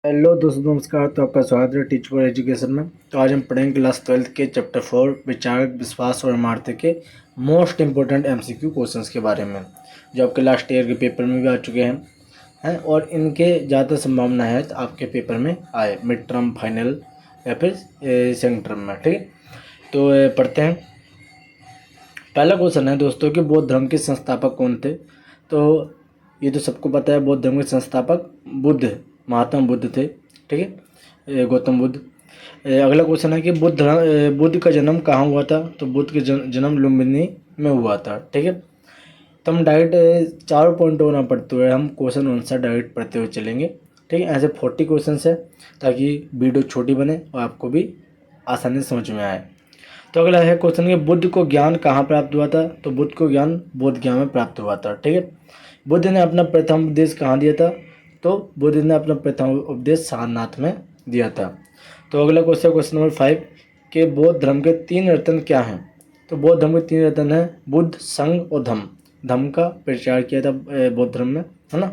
Hello दोस्तों, नमस्कार। तो आपका स्वागत है टीचर एजुकेशन में। तो आज हम पढ़ेंगे क्लास 12 के चैप्टर 4 विचारक, विश्वास और इमारत के मोस्ट इंपॉर्टेंट एमसीक्यू क्वेश्चंस के बारे में, जो आपके लास्ट ईयर के पेपर में भी आ चुके हैं और इनके ज़्यादा संभावना है तो आपके पेपर में आए, मिड टर्म, फाइनल या फिर सेकेंड टर्म में। ठीक है, तो पढ़ते हैं। पहला क्वेश्चन है दोस्तों कि बौद्ध धर्म के संस्थापक कौन थे। तो ये तो सबको पता है, बौद्ध धर्म के संस्थापक महात्मा बुद्ध थे। ठीक है, गौतम बुद्ध। अगला क्वेश्चन है कि बुद्ध का जन्म कहाँ हुआ था। तो बुद्ध का जन्म लुम्बिनी में हुआ था। ठीक है, तो हम डायरेक्ट चारों पॉइंट होना पड़ते हुए हम क्वेश्चन आंसर डायरेक्ट पढ़ते हुए चलेंगे। ठीक है, ऐसे 40 क्वेश्चन है ताकि वीडियो छोटी बने और आपको भी आसानी से समझ में आए। तो अगला है क्वेश्चन कि बुद्ध को ज्ञान कहाँ प्राप्त हुआ था। तो बुद्ध को ज्ञान बोध गया में प्राप्त हुआ था। ठीक है, बुद्ध ने अपना प्रथम उपदेश कहाँ दिया था। तो बुद्ध ने अपना प्रथम उपदेश सारनाथ में दिया था। तो अगला क्वेश्चन नंबर 5 के बौद्ध धर्म के 3 रत्न क्या हैं। तो बौद्ध धर्म के 3 रत्न हैं बुद्ध, संघ और धम्म। धम्म का प्रचार किया था बौद्ध धर्म में, है ना।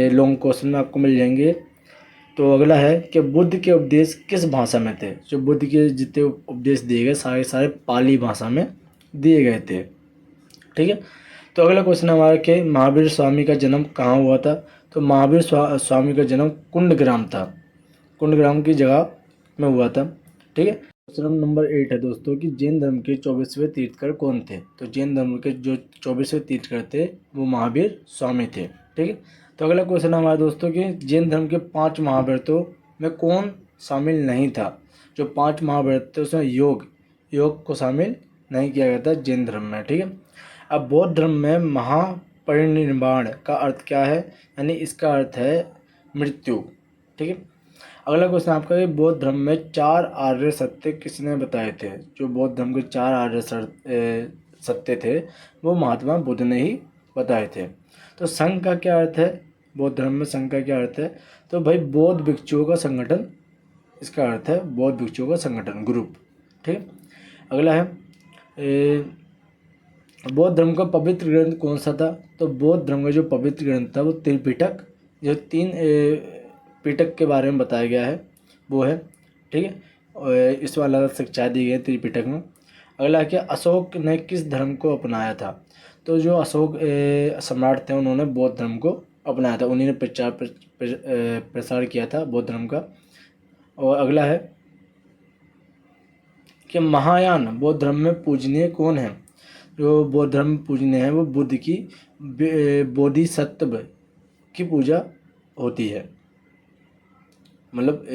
लॉन्ग क्वेश्चन में आपको मिल जाएंगे। तो अगला है कि बुद्ध के उपदेश किस भाषा में थे। जो बुद्ध के जितने उपदेश दिए गए सारे सारे पाली भाषा में दिए गए थे। ठीक है, तो अगला क्वेश्चन हमारा कि महावीर स्वामी का जन्म कहाँ हुआ था। तो महावीर स्वामी का जन्म कुंडग्राम था, कुंडग्राम की जगह में हुआ था। ठीक है, क्वेश्चन नंबर 8 है दोस्तों कि जैन धर्म के 24वें तीर्थकर कौन थे। तो जैन धर्म के जो 24वें तीर्थकर थे वो महावीर स्वामी थे। ठीक है, तो अगला क्वेश्चन हमारा दोस्तों कि जैन धर्म के 5 महाव्रतों में कौन शामिल नहीं था। जो 5 महाव्रत थे उसमें योग को शामिल नहीं किया गया था जैन धर्म में। ठीक है, अब बौद्ध धर्म में महापरिनिर्वाण का अर्थ क्या है, यानी इसका अर्थ है मृत्यु। ठीक है, अगला क्वेश्चन आपका कि बौद्ध धर्म में 4 आर्य सत्य किसने बताए थे। जो बौद्ध धर्म के 4 आर्य सत्य थे वो महात्मा बुद्ध ने ही बताए थे। तो संघ का क्या अर्थ है, बौद्ध धर्म में संघ का क्या अर्थ है। तो भाई बौद्ध भिक्षुओं का संगठन, इसका अर्थ है बौद्ध भिक्षुओं का संगठन, ग्रुप। ठीक है, अगला है बौद्ध धर्म का पवित्र ग्रंथ कौन सा था। तो बौद्ध धर्म का जो पवित्र ग्रंथ था वो त्रिपिटक, जो 3 पिटक के बारे में बताया गया है वो है। ठीक है, और इसमें अलग अलग शिक्षाएँ दी गई त्रिपिटक में। अगला क्या, अशोक ने किस धर्म को अपनाया था। तो जो अशोक सम्राट थे उन्होंने बौद्ध धर्म को अपनाया था, उन्हीं ने प्रसार किया था बौद्ध धर्म का। और अगला है कि महायान बौद्ध धर्म में पूजनीय कौन है। जो बौद्ध धर्म में पूजनीय है वो बुद्ध की बोधिसत्व की पूजा होती है, मतलब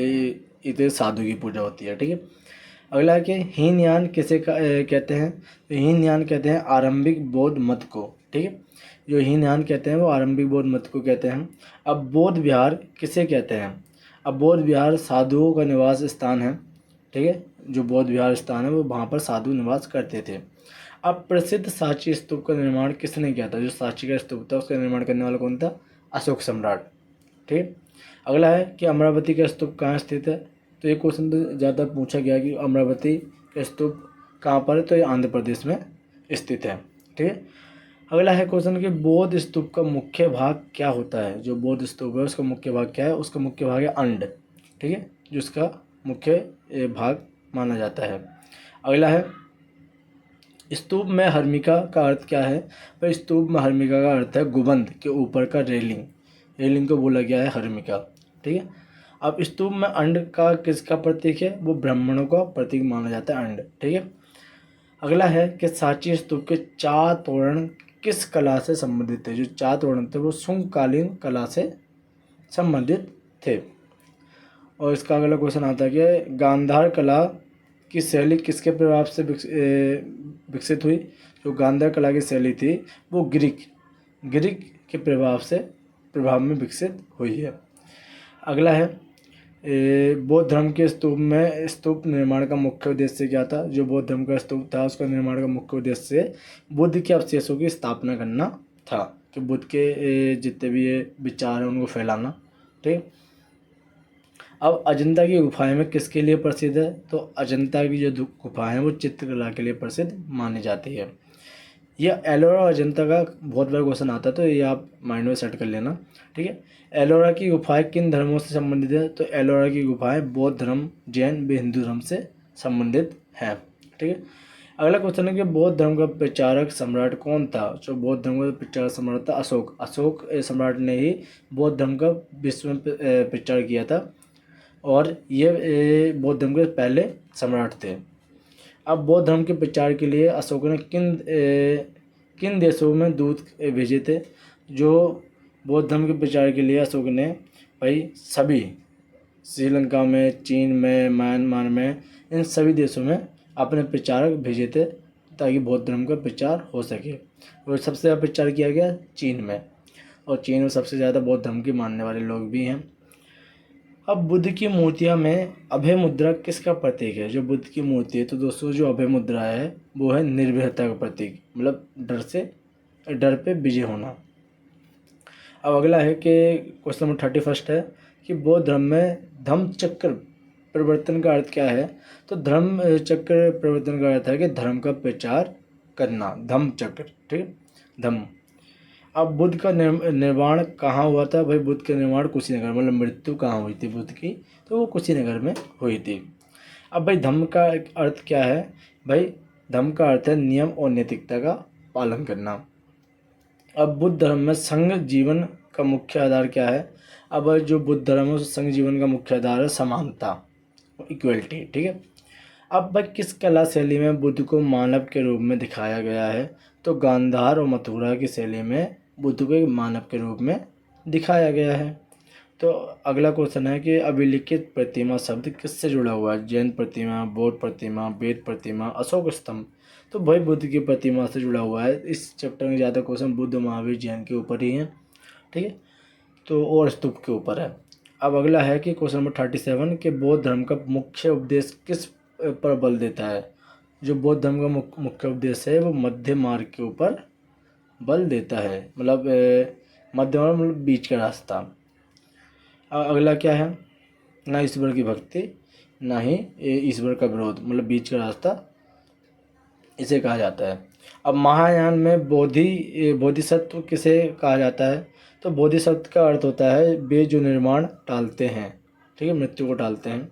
इधर साधु की पूजा होती है। ठीक है, अगला है कि हीनयान किसे कहते हैं। तो हीनयान कहते हैं आरंभिक बौद्ध मत को। ठीक है, जो हीनयान कहते हैं वो आरंभिक बौद्ध मत को कहते हैं। अब बौद्ध विहार किसे कहते हैं। अब बौद्ध विहार साधुओं का निवास स्थान है। ठीक है, जो बौद्ध विहार स्थान है वो वहाँ पर साधु निवास करते थे। अब प्रसिद्ध सांची स्तूप का निर्माण किसने किया था। जो सांची का स्तूप था उसका निर्माण करने वाला कौन था, अशोक सम्राट। ठीक है, अगला है कि अमरावती का स्तूप कहाँ स्थित है। तो ये क्वेश्चन तो ज़्यादा पूछा गया कि अमरावती का स्तूप कहाँ पर है। तो ये आंध्र प्रदेश में स्थित है। ठीक है, अगला है क्वेश्चन कि बौद्ध स्तूप का मुख्य भाग क्या होता है। जो बौद्ध स्तूप है उसका मुख्य भाग क्या है। उसका मुख्य भाग है अंड। ठीक है, जो उसका मुख्य भाग माना जाता है। अगला है स्तूप में हर्मिका का अर्थ क्या है। पर स्तूप में हर्मिका का अर्थ है गुंबद के ऊपर का रेलिंग, रेलिंग को बोला गया है हर्मिका। ठीक है, अब स्तूप में अंड का किसका प्रतीक है, वो ब्राह्मणों का प्रतीक माना जाता है अंड। ठीक है, अगला है कि सांची स्तूप के 4 तोरण किस कला से संबंधित थे। जो 4 तोरण थे वो शुंगकालीन कला से संबंधित थे। और इसका अगला क्वेश्चन आता है कि गांधार कला की शैली किसके प्रभाव से विकसित हुई। जो गांधार कला की शैली थी वो ग्रीक के प्रभाव में विकसित हुई है। अगला है बौद्ध धर्म के स्तूप निर्माण का मुख्य उद्देश्य क्या था। जो बौद्ध धर्म का स्तूप था उसका निर्माण का मुख्य उद्देश्य बुद्ध के अवशेषों की स्थापना करना था, कि बुद्ध के जितने भी ये विचार हैं उनको फैलाना। ठीक, अब अजंता की गुफाएं में किसके लिए प्रसिद्ध है। तो अजंता की जो गुफाएं हैं वो चित्रकला के लिए प्रसिद्ध मानी जाती है। ये एलोरा और अजंता का बहुत बड़ा क्वेश्चन आता है, तो ये आप माइंड में सेट कर लेना। ठीक है, एलोरा की गुफाएं किन धर्मों से संबंधित है? तो एलोरा की गुफाएं बौद्ध धर्म, जैन व हिंदू धर्म से संबंधित है। ठीक है, अगला क्वेश्चन है कि बौद्ध धर्म का प्रचारक सम्राट कौन था? जो बौद्ध धर्म का प्रचारक सम्राट था अशोक। अशोक सम्राट ने ही बौद्ध धर्म का विश्व में प्रचार किया था, और ये बौद्ध धर्म के पहले सम्राट थे। अब बौद्ध धर्म के प्रचार के लिए अशोक ने किन देशों में दूत भेजे थे? जो बौद्ध धर्म के प्रचार के लिए अशोक ने भाई सभी, श्रीलंका में, चीन में, म्यांमार में, इन सभी देशों में अपने प्रचारक भेजे थे ताकि बौद्ध धर्म का प्रचार हो सके। और सबसे ज़्यादा प्रचार किया गया चीन में, और चीन में सबसे ज़्यादा बौद्ध धर्म के मानने वाले लोग भी हैं। अब बुद्ध की मूर्तियाँ में अभय मुद्रा किसका प्रतीक है? जो बुद्ध की मूर्ति है, तो दोस्तों जो अभय मुद्रा है वो है निर्भयता का प्रतीक, मतलब डर पे विजय होना। अब अगला है कि क्वेश्चन नंबर 31 है कि बौद्ध धर्म में धम्म चक्र परिवर्तन का अर्थ क्या है? तो धर्म चक्र परिवर्तन का अर्थ है कि धर्म का प्रचार करना, धम्म चक्र। ठीक है, धम्म। अब बुद्ध का निर्माण कहाँ हुआ था? भाई बुद्ध का निर्माण कुशीनगर, मतलब मृत्यु कहाँ हुई थी बुद्ध की? तो वो कुशीनगर में हुई थी। अब भाई धम्म का अर्थ क्या है? भाई धम्म का अर्थ है नियम और नैतिकता का पालन करना। अब बुद्ध धर्म में संघ जीवन का मुख्य आधार क्या है? अब जो बुद्ध धर्म है उस संघ जीवन का मुख्य आधार है समानता, इक्वलिटी। ठीक है, अब भाई किस कला शैली में बुद्ध को मानव के रूप में दिखाया गया है? तो गांधार और मथुरा की शैली में बुद्ध को एक मानव के रूप में दिखाया गया है। तो अगला क्वेश्चन है कि अभिलिखित प्रतिमा शब्द किससे जुड़ा हुआ है? जैन प्रतिमा, बौद्ध प्रतिमा, वेद प्रतिमा, अशोक स्तंभ। तो भाई बुद्ध की प्रतिमा से जुड़ा हुआ है। इस चैप्टर में ज़्यादा क्वेश्चन बुद्ध, महावीर, जैन के ऊपर ही हैं। ठीक है, तो और स्तूप के ऊपर है। अब अगला है कि क्वेश्चन नंबर 37 कि बौद्ध धर्म का मुख्य उपदेश किस पर बल देता है? जो बौद्ध धर्म का मुख्य उपदेश है वो मध्य मार्ग के ऊपर बल देता है, मतलब मध्य मार्ग मतलब बीच का रास्ता। अगला क्या है? ना ईश्वर की भक्ति, ना ही ईश्वर का विरोध, मतलब बीच का रास्ता इसे कहा जाता है। अब महायान में बोधिसत्व किसे कहा जाता है? तो बोधिसत्व का अर्थ होता है वे जो निर्माण टालते हैं। ठीक है, मृत्यु को टालते हैं।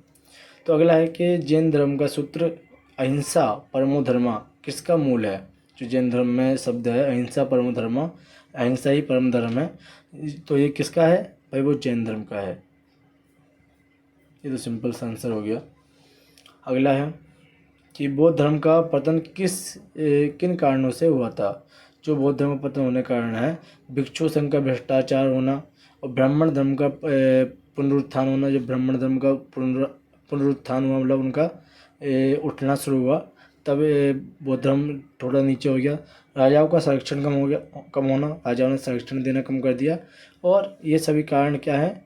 तो अगला है कि जैन धर्म का सूत्र अहिंसा परमो धर्मा किसका मूल है? जो जैन धर्म में शब्द है अहिंसा परमो धर्मा, अहिंसा ही परम धर्म है, तो ये किसका है? भाई वो जैन धर्म का है। ये तो सिंपल सा आंसर हो गया। अगला है कि बौद्ध धर्म का पतन किन कारणों से हुआ था? जो बौद्ध धर्म का पतन होने का कारण है भिक्षु संघ का भ्रष्टाचार होना और ब्राह्मण धर्म का पुनरुत्थान होना। जब ब्राह्मण धर्म का पुनरुत्थान हुआ, मतलब उनका उठना शुरू हुआ, तब बौद्ध धर्म थोड़ा नीचे हो गया। राजाओं का संरक्षण कम होना, राजाओं ने संरक्षण देना कम कर दिया, और ये सभी कारण क्या है?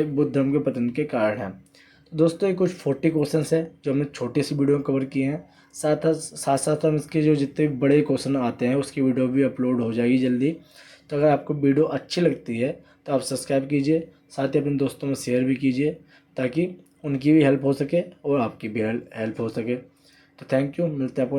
बुद्ध धर्म के पतन के कारण हैं। तो दोस्तों ये कुछ 40 क्वेश्चंस हैं जो हमने छोटी सी वीडियो में कवर किए हैं। साथ हम इसके जो जितने भी बड़े क्वेश्चन आते हैं उसकी वीडियो भी अपलोड हो जाएगी जल्दी। तो अगर आपको वीडियो अच्छी लगती है तो आप सब्सक्राइब कीजिए, साथ ही अपने दोस्तों में शेयर भी कीजिए ताकि उनकी भी हेल्प हो सके और आपकी भी हेल्प हो सके। तो थैंक यू, मिलते हैं आपको